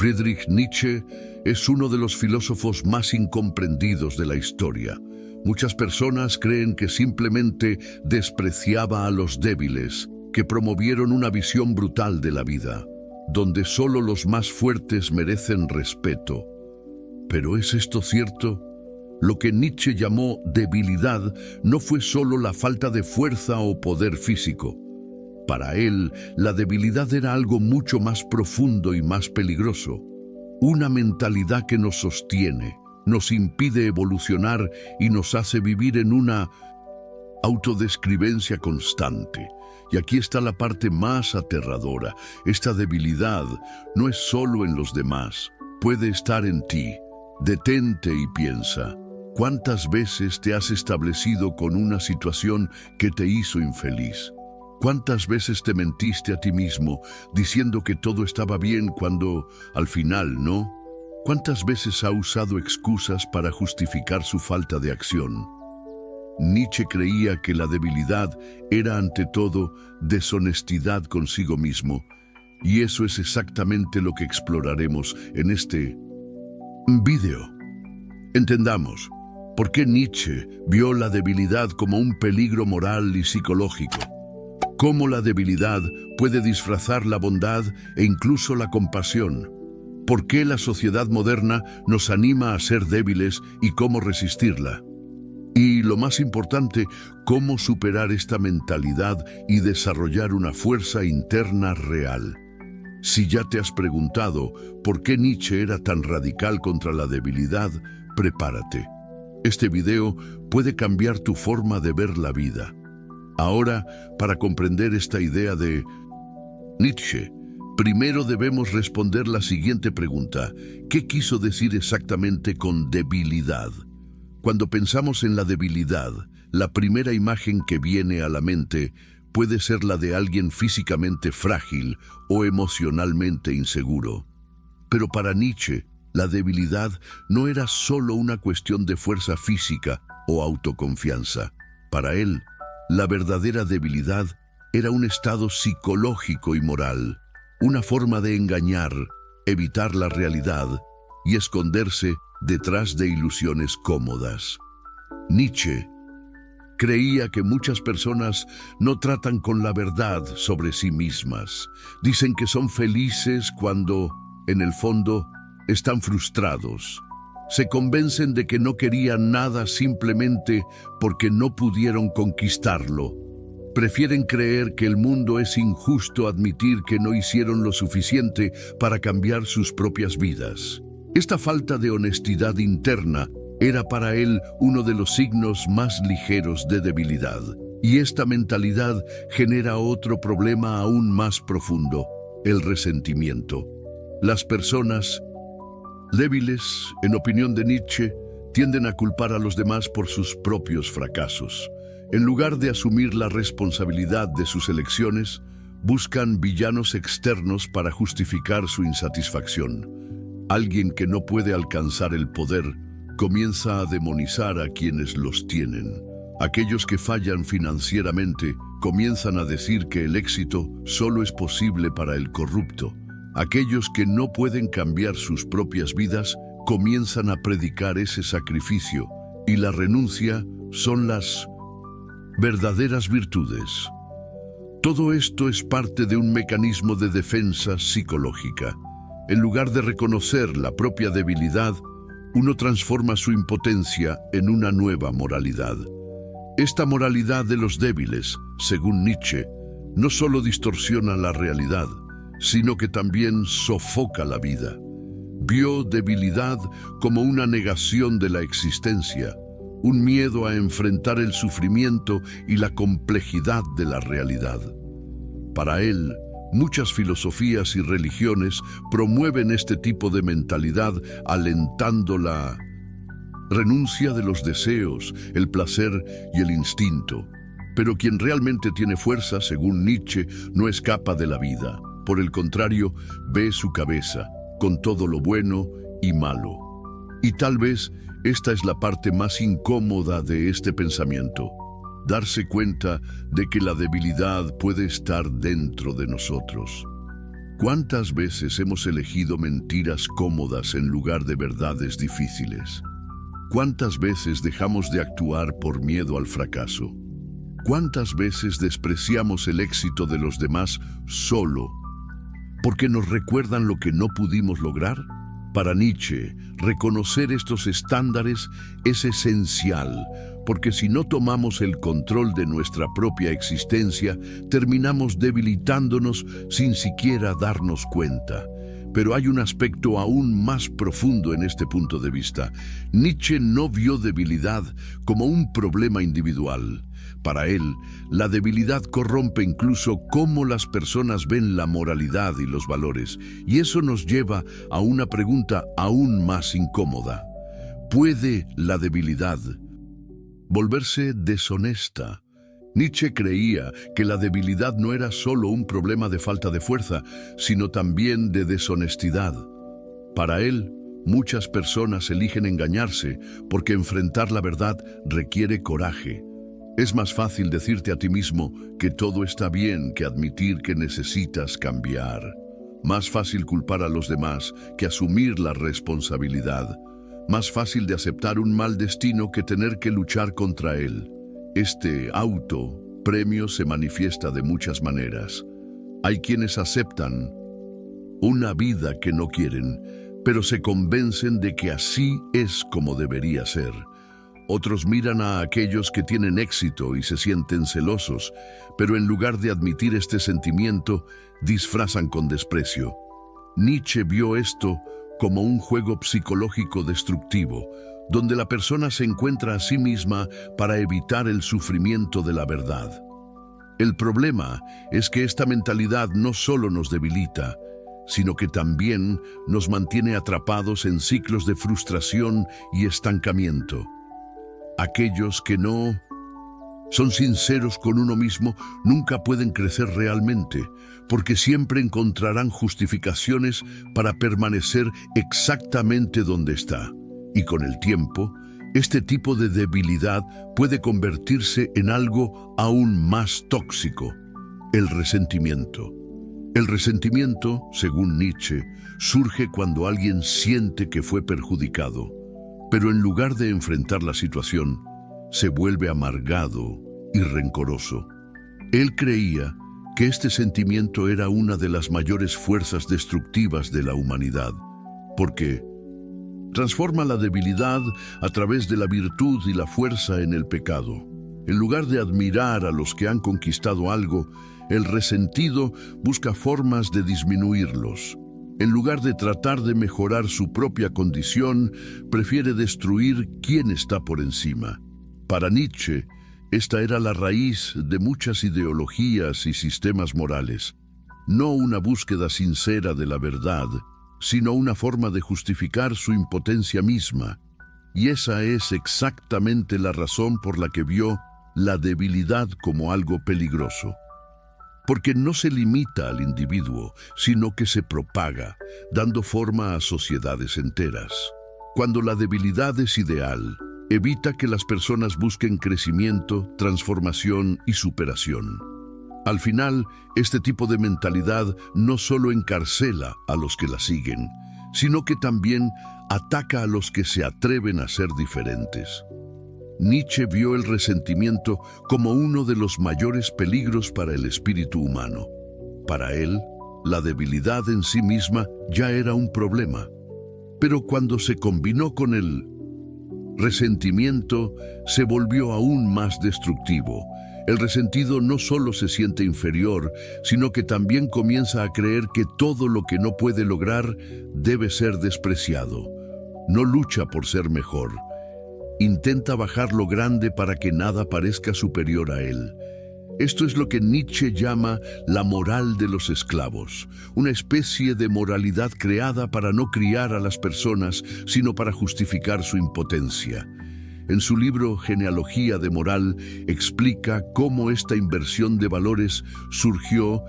Friedrich Nietzsche es uno de los filósofos más incomprendidos de la historia. Muchas personas creen que simplemente despreciaba a los débiles, que promovieron una visión brutal de la vida, donde solo los más fuertes merecen respeto. ¿Pero es esto cierto? Lo que Nietzsche llamó debilidad no fue solo la falta de fuerza o poder físico. Para él, la debilidad era algo mucho más profundo y más peligroso. Una mentalidad que nos sostiene, nos impide evolucionar y nos hace vivir en una autodescrivencia constante. Y aquí está la parte más aterradora. Esta debilidad no es solo en los demás, puede estar en ti. Detente y piensa. ¿Cuántas veces te has establecido con una situación que te hizo infeliz? ¿Cuántas veces te mentiste a ti mismo diciendo que todo estaba bien cuando al final no? ¿Cuántas veces ha usado excusas para justificar su falta de acción? Nietzsche creía que la debilidad era ante todo deshonestidad consigo mismo, y eso es exactamente lo que exploraremos en este video. Entendamos por qué Nietzsche vio la debilidad como un peligro moral y psicológico. Cómo la debilidad puede disfrazar la bondad e incluso la compasión. ¿Por qué la sociedad moderna nos anima a ser débiles y cómo resistirla? Y lo más importante, cómo superar esta mentalidad y desarrollar una fuerza interna real. Si ya te has preguntado por qué Nietzsche era tan radical contra la debilidad, prepárate. Este video puede cambiar tu forma de ver la vida. Ahora, para comprender esta idea de Nietzsche, primero debemos responder la siguiente pregunta. ¿Qué quiso decir exactamente con debilidad? Cuando pensamos en la debilidad, la primera imagen que viene a la mente puede ser la de alguien físicamente frágil o emocionalmente inseguro. Pero para Nietzsche, la debilidad no era solo una cuestión de fuerza física o autoconfianza. Para él, la verdadera debilidad era un estado psicológico y moral, una forma de engañar, evitar la realidad y esconderse detrás de ilusiones cómodas. Nietzsche creía que muchas personas no tratan con la verdad sobre sí mismas. Dicen que son felices cuando, en el fondo, están frustrados. Se convencen de que no querían nada simplemente porque no pudieron conquistarlo. Prefieren creer que el mundo es injusto, admitir que no hicieron lo suficiente para cambiar sus propias vidas. Esta falta de honestidad interna era para él uno de los signos más ligeros de debilidad. Y esta mentalidad genera otro problema aún más profundo, el resentimiento. Las personas débiles, en opinión de Nietzsche, tienden a culpar a los demás por sus propios fracasos. En lugar de asumir la responsabilidad de sus elecciones, buscan villanos externos para justificar su insatisfacción. Alguien que no puede alcanzar el poder comienza a demonizar a quienes los tienen. Aquellos que fallan financieramente comienzan a decir que el éxito solo es posible para el corrupto. Aquellos que no pueden cambiar sus propias vidas comienzan a predicar ese sacrificio, y la renuncia son las verdaderas virtudes. Todo esto es parte de un mecanismo de defensa psicológica. En lugar de reconocer la propia debilidad, uno transforma su impotencia en una nueva moralidad. Esta moralidad de los débiles, según Nietzsche, no solo distorsiona la realidad, sino que también sofoca la vida. Vio debilidad como una negación de la existencia, un miedo a enfrentar el sufrimiento y la complejidad de la realidad. Para él, muchas filosofías y religiones promueven este tipo de mentalidad alentando la renuncia de los deseos, el placer y el instinto. Pero quien realmente tiene fuerza, según Nietzsche, no escapa de la vida. Por el contrario, ve su cabeza, con todo lo bueno y malo. Y tal vez esta es la parte más incómoda de este pensamiento. Darse cuenta de que la debilidad puede estar dentro de nosotros. ¿Cuántas veces hemos elegido mentiras cómodas en lugar de verdades difíciles? ¿Cuántas veces dejamos de actuar por miedo al fracaso? ¿Cuántas veces despreciamos el éxito de los demás solo porque nos recuerdan lo que no pudimos lograr? Para Nietzsche, reconocer estos estándares es esencial, porque si no tomamos el control de nuestra propia existencia, terminamos debilitándonos sin siquiera darnos cuenta. Pero hay un aspecto aún más profundo en este punto de vista. Nietzsche no vio debilidad como un problema individual. Para él, la debilidad corrompe incluso cómo las personas ven la moralidad y los valores. Y eso nos lleva a una pregunta aún más incómoda. ¿Puede la debilidad volverse deshonesta? Nietzsche creía que la debilidad no era solo un problema de falta de fuerza, sino también de deshonestidad. Para él, muchas personas eligen engañarse porque enfrentar la verdad requiere coraje. Es más fácil decirte a ti mismo que todo está bien que admitir que necesitas cambiar. Más fácil culpar a los demás que asumir la responsabilidad. Más fácil de aceptar un mal destino que tener que luchar contra él. Este auto-premio se manifiesta de muchas maneras. Hay quienes aceptan una vida que no quieren, pero se convencen de que así es como debería ser. Otros miran a aquellos que tienen éxito y se sienten celosos, pero en lugar de admitir este sentimiento, disfrazan con desprecio. Nietzsche vio esto como un juego psicológico destructivo, donde la persona se encuentra a sí misma para evitar el sufrimiento de la verdad. El problema es que esta mentalidad no solo nos debilita, sino que también nos mantiene atrapados en ciclos de frustración y estancamiento. Aquellos que no son sinceros con uno mismo nunca pueden crecer realmente, porque siempre encontrarán justificaciones para permanecer exactamente donde está. Y con el tiempo, este tipo de debilidad puede convertirse en algo aún más tóxico: el resentimiento. El resentimiento, según Nietzsche, surge cuando alguien siente que fue perjudicado, pero en lugar de enfrentar la situación, se vuelve amargado y rencoroso. Él creía que este sentimiento era una de las mayores fuerzas destructivas de la humanidad, porque transforma la debilidad a través de la virtud y la fuerza en el pecado. En lugar de admirar a los que han conquistado algo, el resentido busca formas de disminuirlos. En lugar de tratar de mejorar su propia condición, prefiere destruir quien está por encima. Para Nietzsche, esta era la raíz de muchas ideologías y sistemas morales. No una búsqueda sincera de la verdad, sino una forma de justificar su impotencia misma. Y esa es exactamente la razón por la que vio la debilidad como algo peligroso. Porque no se limita al individuo, sino que se propaga, dando forma a sociedades enteras. Cuando la debilidad es ideal, evita que las personas busquen crecimiento, transformación y superación. Al final, este tipo de mentalidad no solo encarcela a los que la siguen, sino que también ataca a los que se atreven a ser diferentes. Nietzsche vio el resentimiento como uno de los mayores peligros para el espíritu humano. Para él, la debilidad en sí misma ya era un problema, pero cuando se combinó con el resentimiento, se volvió aún más destructivo. El resentido no solo se siente inferior, sino que también comienza a creer que todo lo que no puede lograr debe ser despreciado. No lucha por ser mejor. Intenta bajar lo grande para que nada parezca superior a él. Esto es lo que Nietzsche llama la moral de los esclavos, una especie de moralidad creada para no criar a las personas, sino para justificar su impotencia. En su libro Genealogía de Moral, explica cómo esta inversión de valores surgió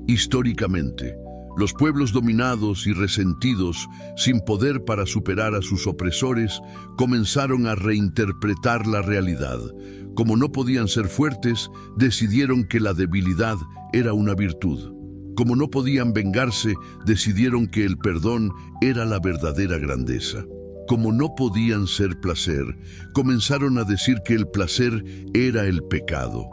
históricamente. Los pueblos dominados y resentidos, sin poder para superar a sus opresores, comenzaron a reinterpretar la realidad. Como no podían ser fuertes, decidieron que la debilidad era una virtud. Como no podían vengarse, decidieron que el perdón era la verdadera grandeza. Como no podían ser placer, comenzaron a decir que el placer era el pecado.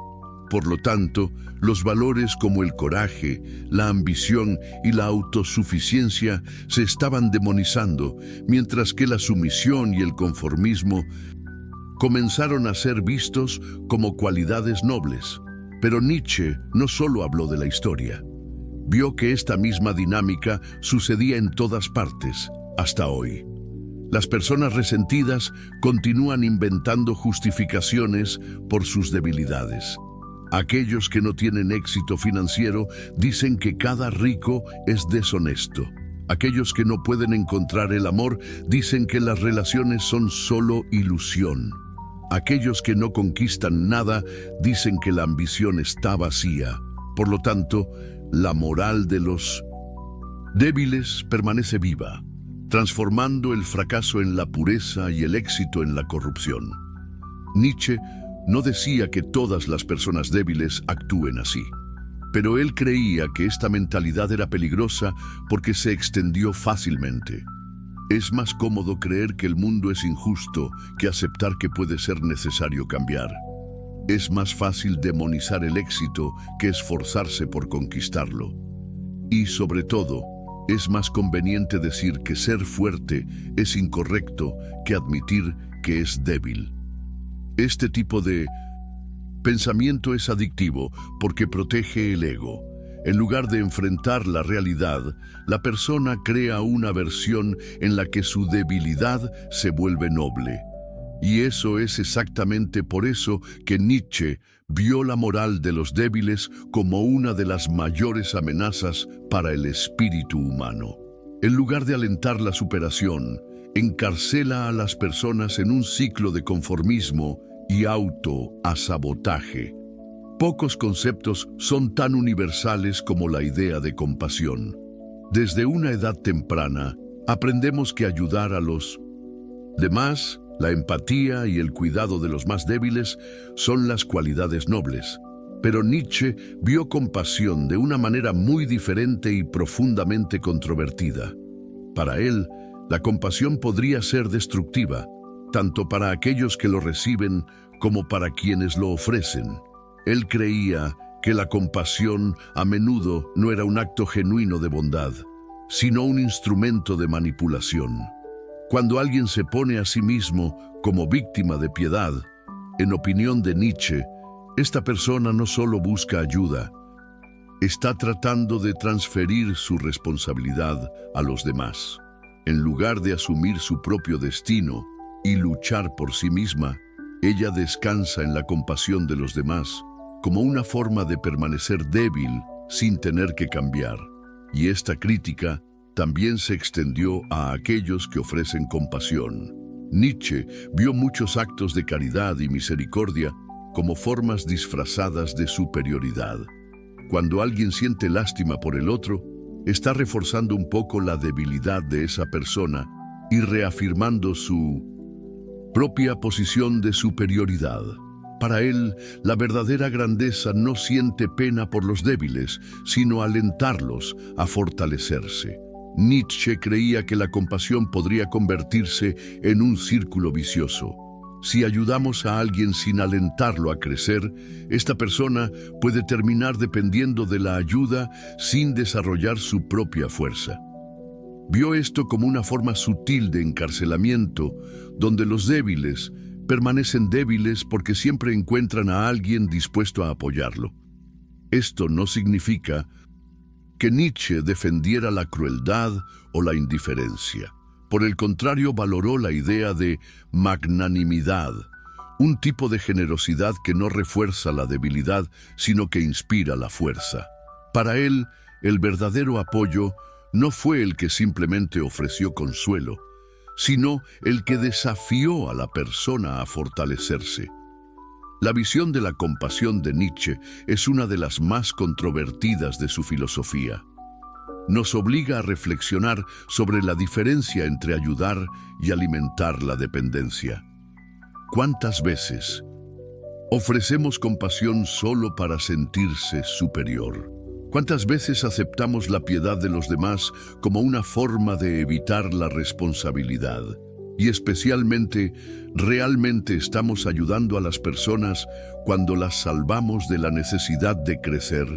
Por lo tanto, los valores como el coraje, la ambición y la autosuficiencia se estaban demonizando, mientras que la sumisión y el conformismo comenzaron a ser vistos como cualidades nobles. Pero Nietzsche no solo habló de la historia. Vio que esta misma dinámica sucedía en todas partes, hasta hoy. Las personas resentidas continúan inventando justificaciones por sus debilidades. Aquellos que no tienen éxito financiero dicen que cada rico es deshonesto. Aquellos que no pueden encontrar el amor dicen que las relaciones son solo ilusión. Aquellos que no conquistan nada dicen que la ambición está vacía. Por lo tanto, la moral de los débiles permanece viva, transformando el fracaso en la pureza y el éxito en la corrupción. Nietzsche no decía que todas las personas débiles actúen así, pero él creía que esta mentalidad era peligrosa porque se extendió fácilmente. Es más cómodo creer que el mundo es injusto que aceptar que puede ser necesario cambiar. Es más fácil demonizar el éxito que esforzarse por conquistarlo. Y sobre todo, es más conveniente decir que ser fuerte es incorrecto que admitir que es débil. Este tipo de pensamiento es adictivo porque protege el ego. En lugar de enfrentar la realidad, la persona crea una versión en la que su debilidad se vuelve noble. Y eso es exactamente por eso que Nietzsche vio la moral de los débiles como una de las mayores amenazas para el espíritu humano. En lugar de alentar la superación, encarcela a las personas en un ciclo de conformismo y autosabotaje. Pocos conceptos son tan universales como la idea de compasión. Desde una edad temprana, aprendemos que ayudar a los demás, la empatía y el cuidado de los más débiles son las cualidades nobles. Pero Nietzsche vio compasión de una manera muy diferente y profundamente controvertida. Para él, la compasión podría ser destructiva, tanto para aquellos que lo reciben como para quienes lo ofrecen. Él creía que la compasión a menudo no era un acto genuino de bondad, sino un instrumento de manipulación. Cuando alguien se pone a sí mismo como víctima de piedad, en opinión de Nietzsche, esta persona no solo busca ayuda, está tratando de transferir su responsabilidad a los demás. En lugar de asumir su propio destino y luchar por sí misma, ella descansa en la compasión de los demás, como una forma de permanecer débil sin tener que cambiar. Y esta crítica también se extendió a aquellos que ofrecen compasión. Nietzsche vio muchos actos de caridad y misericordia como formas disfrazadas de superioridad. Cuando alguien siente lástima por el otro, está reforzando un poco la debilidad de esa persona y reafirmando su propia posición de superioridad. Para él, la verdadera grandeza no siente pena por los débiles, sino alentarlos a fortalecerse. Nietzsche creía que la compasión podría convertirse en un círculo vicioso. Si ayudamos a alguien sin alentarlo a crecer, esta persona puede terminar dependiendo de la ayuda sin desarrollar su propia fuerza. Vio esto como una forma sutil de encarcelamiento, donde los débiles permanecen débiles porque siempre encuentran a alguien dispuesto a apoyarlo. Esto no significa que Nietzsche defendiera la crueldad o la indiferencia. Por el contrario, valoró la idea de magnanimidad, un tipo de generosidad que no refuerza la debilidad, sino que inspira la fuerza. Para él, el verdadero apoyo no fue el que simplemente ofreció consuelo, sino el que desafió a la persona a fortalecerse. La visión de la compasión de Nietzsche es una de las más controvertidas de su filosofía. Nos obliga a reflexionar sobre la diferencia entre ayudar y alimentar la dependencia. ¿Cuántas veces ofrecemos compasión solo para sentirse superior? ¿Cuántas veces aceptamos la piedad de los demás como una forma de evitar la responsabilidad? Y especialmente, ¿realmente estamos ayudando a las personas cuando las salvamos de la necesidad de crecer?